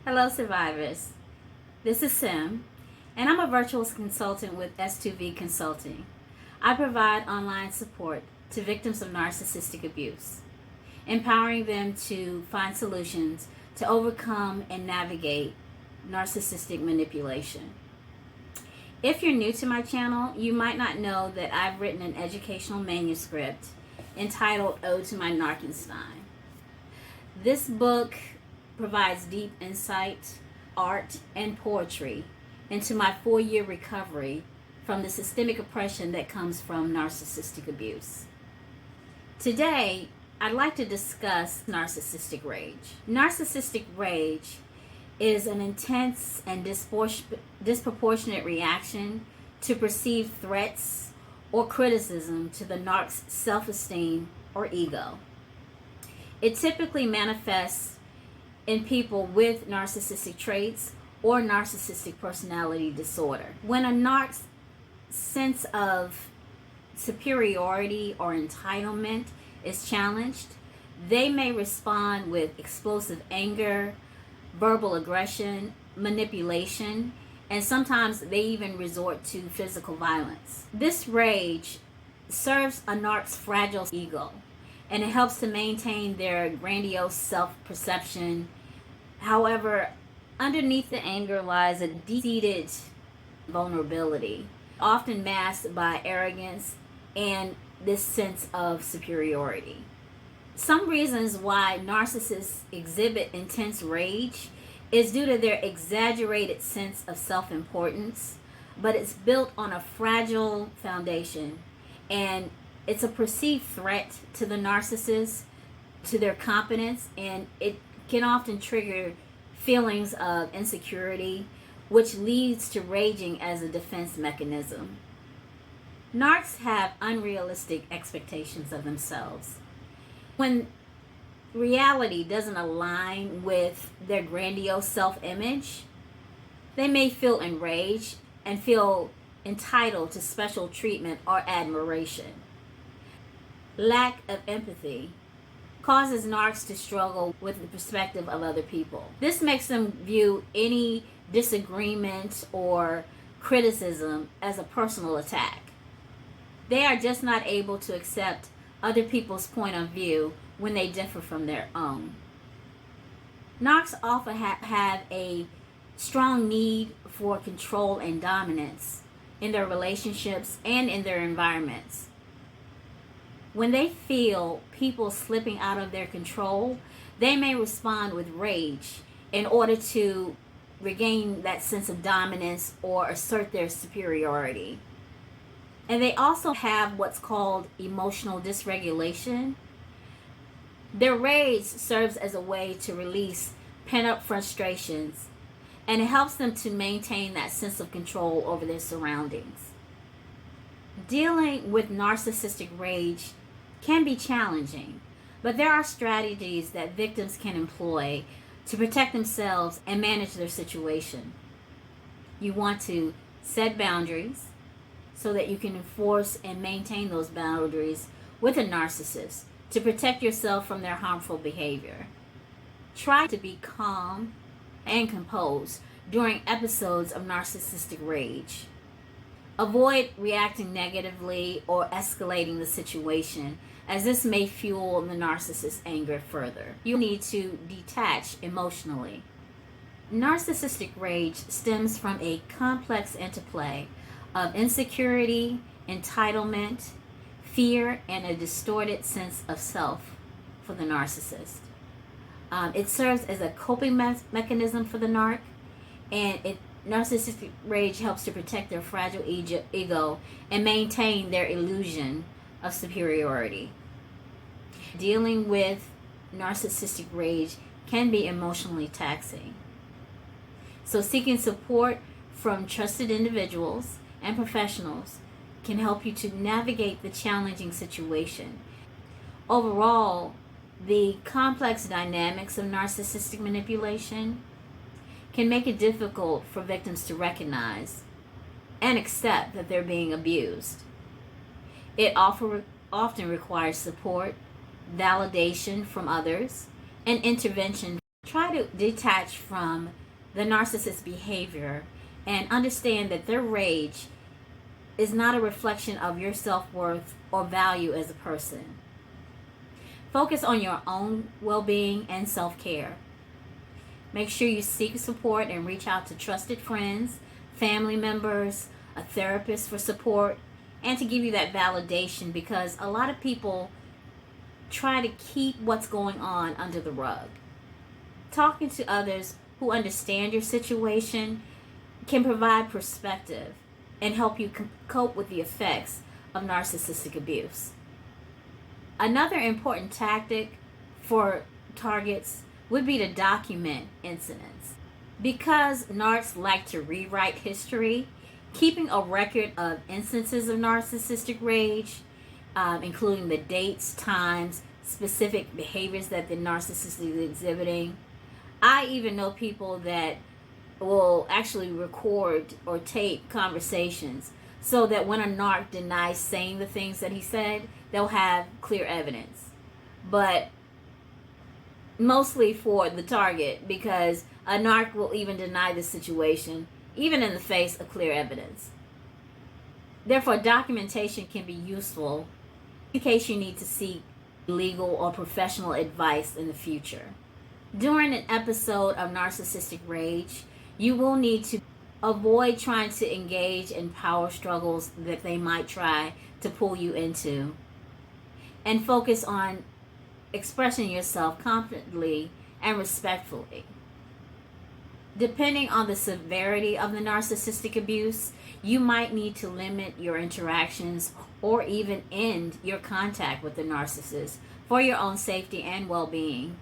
Hello, survivors. This is Sim, and I'm a virtual consultant with S2V Consulting. I provide online support to victims of narcissistic abuse, empowering them to find solutions to overcome and navigate narcissistic manipulation. If you're new to my channel, you might not know that I've written an educational manuscript entitled Ode to My Narkenstein. This book provides deep insight, art, and poetry into my 4-year recovery from the systemic oppression that comes from narcissistic abuse. Today, I'd like to discuss narcissistic rage. Narcissistic rage is an intense and disproportionate reaction to perceived threats or criticism to the narc's self-esteem or ego. It typically manifests in people with narcissistic traits or narcissistic personality disorder. When a narc's sense of superiority or entitlement is challenged, they may respond with explosive anger, verbal aggression, manipulation, and sometimes they even resort to physical violence. This rage serves a narc's fragile ego, and it helps to maintain their grandiose self-perception. However, underneath the anger lies a deep-seated vulnerability, often masked by arrogance and this sense of superiority. Some reasons why narcissists exhibit intense rage is due to their exaggerated sense of self-importance, but it's built on a fragile foundation, and it's a perceived threat to the narcissist, to their competence, and it can often trigger feelings of insecurity, which leads to raging as a defense mechanism. Narcs have unrealistic expectations of themselves. When reality doesn't align with their grandiose self-image, they may feel enraged and feel entitled to special treatment or admiration. Lack of empathy causes narcs to struggle with the perspective of other people. This makes them view any disagreement or criticism as a personal attack. They are just not able to accept other people's point of view when they differ from their own. Narcs often have a strong need for control and dominance in their relationships and in their environments. When they feel people slipping out of their control, they may respond with rage in order to regain that sense of dominance or assert their superiority. And they also have what's called emotional dysregulation. Their rage serves as a way to release pent-up frustrations, and it helps them to maintain that sense of control over their surroundings. Dealing with narcissistic rage can be challenging, but there are strategies that victims can employ to protect themselves and manage their situation. You want to set boundaries so that you can enforce and maintain those boundaries with a narcissist to protect yourself from their harmful behavior. Try to be calm and composed during episodes of narcissistic rage. Avoid reacting negatively or escalating the situation, as this may fuel the narcissist's anger further. You need to detach emotionally. Narcissistic rage stems from a complex interplay of insecurity, entitlement, fear, and a distorted sense of self for the narcissist. It serves as a coping mechanism for the narc, and narcissistic rage helps to protect their fragile ego and maintain their illusion of superiority. Dealing with narcissistic rage can be emotionally taxing. So seeking support from trusted individuals and professionals can help you to navigate the challenging situation. Overall, the complex dynamics of narcissistic manipulation can make it difficult for victims to recognize and accept that they're being abused. It often requires support, validation from others, and intervention Try to detach from the narcissist's behavior and understand that their rage is not a reflection of your self-worth or value as a person. Focus on your own well-being and self-care. Make sure you seek support and reach out to trusted friends, family members, a therapist for support, and to give you that validation, because a lot of people try to keep what's going on under the rug. Talking to others who understand your situation can provide perspective and help you cope with the effects of narcissistic abuse. Another important tactic for targets would be to document incidents. Because narcs like to rewrite history, keeping a record of instances of narcissistic rage, including the dates, times, specific behaviors that the narcissist is exhibiting. I even know people that will actually record or tape conversations so that when a narc denies saying the things that he said, they'll have clear evidence. But mostly for the target, because a narc will even deny the situation, even in the face of clear evidence. Therefore, documentation can be useful in case you need to seek legal or professional advice in the future. During an episode of narcissistic rage, you will need to avoid trying to engage in power struggles that they might try to pull you into, and focus on expressing yourself confidently and respectfully. Depending on the severity of the narcissistic abuse, you might need to limit your interactions or even end your contact with the narcissist for your own safety and well-being.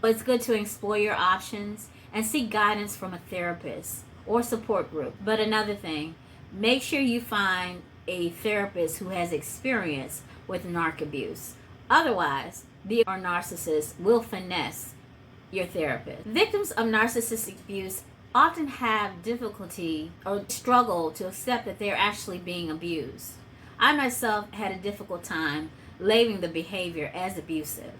But it's good to explore your options and seek guidance from a therapist or support group. But another thing, make sure you find a therapist who has experience with narc abuse. Otherwise, the narcissist will finesse your therapist. Victims of narcissistic abuse often have difficulty or struggle to accept that they're actually being abused. I myself had a difficult time labeling the behavior as abusive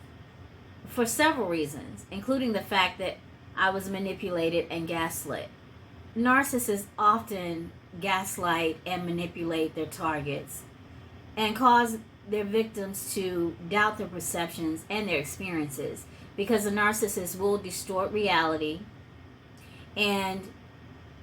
for several reasons, including the fact that I was manipulated and gaslit. Narcissists often gaslight and manipulate their targets and cause their victims to doubt their perceptions and their experiences, because the narcissist will distort reality, and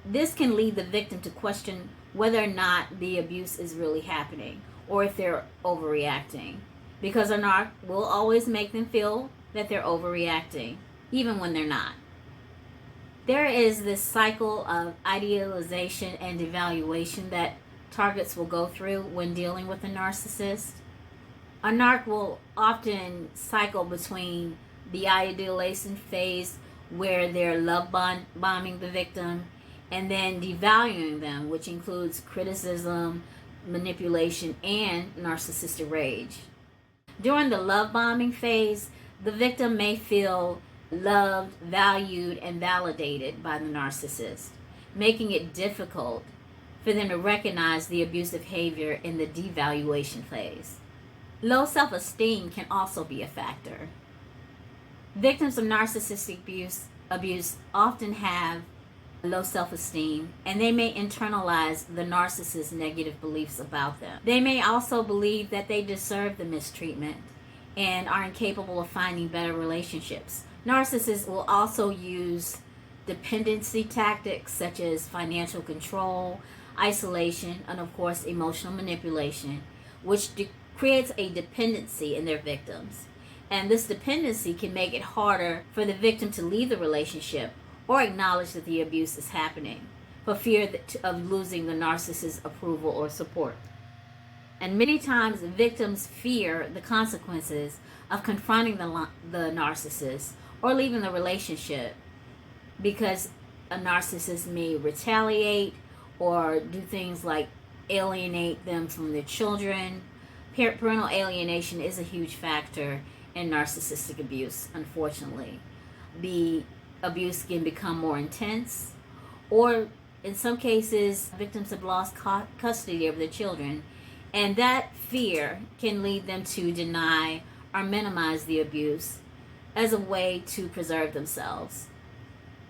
this can lead the victim to question whether or not the abuse is really happening or if they're overreacting, because a narc will always make them feel that they're overreacting even when they're not. There is this cycle of idealization and devaluation that targets will go through when dealing with a narcissist. A narc will often cycle between the idealization phase, where they're bombing the victim, and then devaluing them, which includes criticism, manipulation, and narcissistic rage. During the love bombing phase, the victim may feel loved, valued, and validated by the narcissist, making it difficult for them to recognize the abusive behavior in the devaluation phase. Low self-esteem can also be a factor. Victims of narcissistic abuse often have low self-esteem, and they may internalize the narcissist's negative beliefs about them. They may also believe that they deserve the mistreatment and are incapable of finding better relationships. Narcissists will also use dependency tactics such as financial control, isolation, and of course emotional manipulation, which creates a dependency in their victims. And this dependency can make it harder for the victim to leave the relationship or acknowledge that the abuse is happening, for fear of losing the narcissist's approval or support. And many times victims fear the consequences of confronting the narcissist or leaving the relationship, because a narcissist may retaliate or do things like alienate them from their children. Parental alienation is a huge factor in narcissistic abuse, unfortunately. The abuse can become more intense, or in some cases, victims have lost custody of their children, and that fear can lead them to deny or minimize the abuse, as a way to preserve themselves.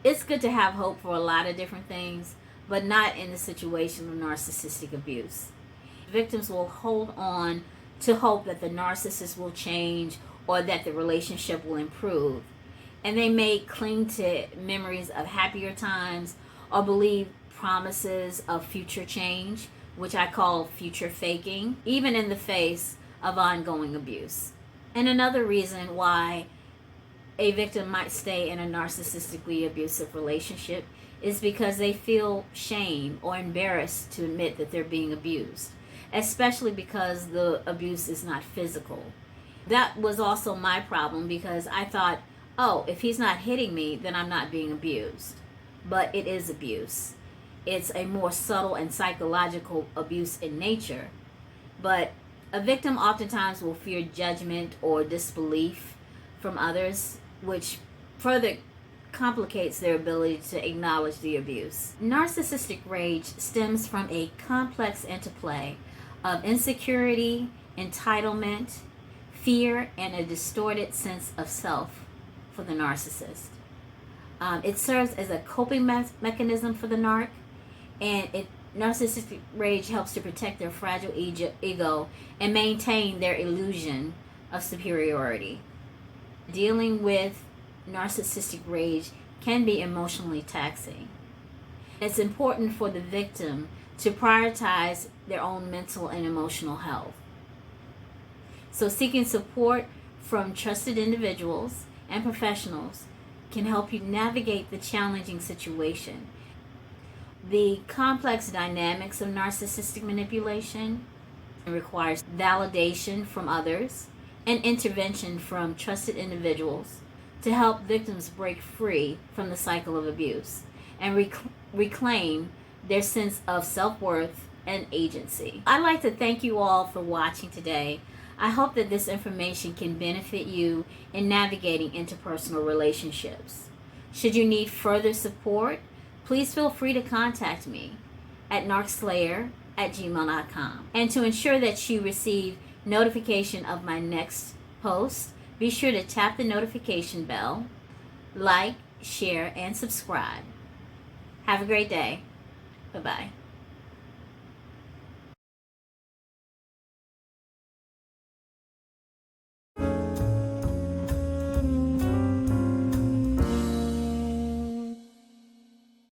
It's good to have hope for a lot of different things, but not in the situation of narcissistic abuse. Victims will hold on to hope that the narcissist will change or that the relationship will improve. And they may cling to memories of happier times or believe promises of future change, which I call future faking, even in the face of ongoing abuse. And another reason why a victim might stay in a narcissistically abusive relationship is because they feel shame or embarrassed to admit that they're being abused, especially because the abuse is not physical. That was also my problem, because I thought, oh, if he's not hitting me, then I'm not being abused. But it is abuse. It's a more subtle and psychological abuse in nature. But a victim oftentimes will fear judgment or disbelief from others, which further complicates their ability to acknowledge the abuse. Narcissistic rage stems from a complex interplay of insecurity, entitlement, fear, and a distorted sense of self for the narcissist. It serves as a coping mechanism for the narc, and narcissistic rage helps to protect their fragile ego and maintain their illusion of superiority. Dealing with narcissistic rage can be emotionally taxing. It's important for the victim to prioritize their own mental and emotional health. So seeking support from trusted individuals and professionals can help you navigate the challenging situation. The complex dynamics of narcissistic manipulation requires validation from others and intervention from trusted individuals to help victims break free from the cycle of abuse and reclaim their sense of self-worth and agency. I'd like to thank you all for watching today. I hope that this information can benefit you in navigating interpersonal relationships. Should you need further support, please feel free to contact me at narcslayer@gmail.com. And to ensure that you receive notification of my next post, be sure to tap the notification bell, like, share, and subscribe. Have a great day. Bye-bye.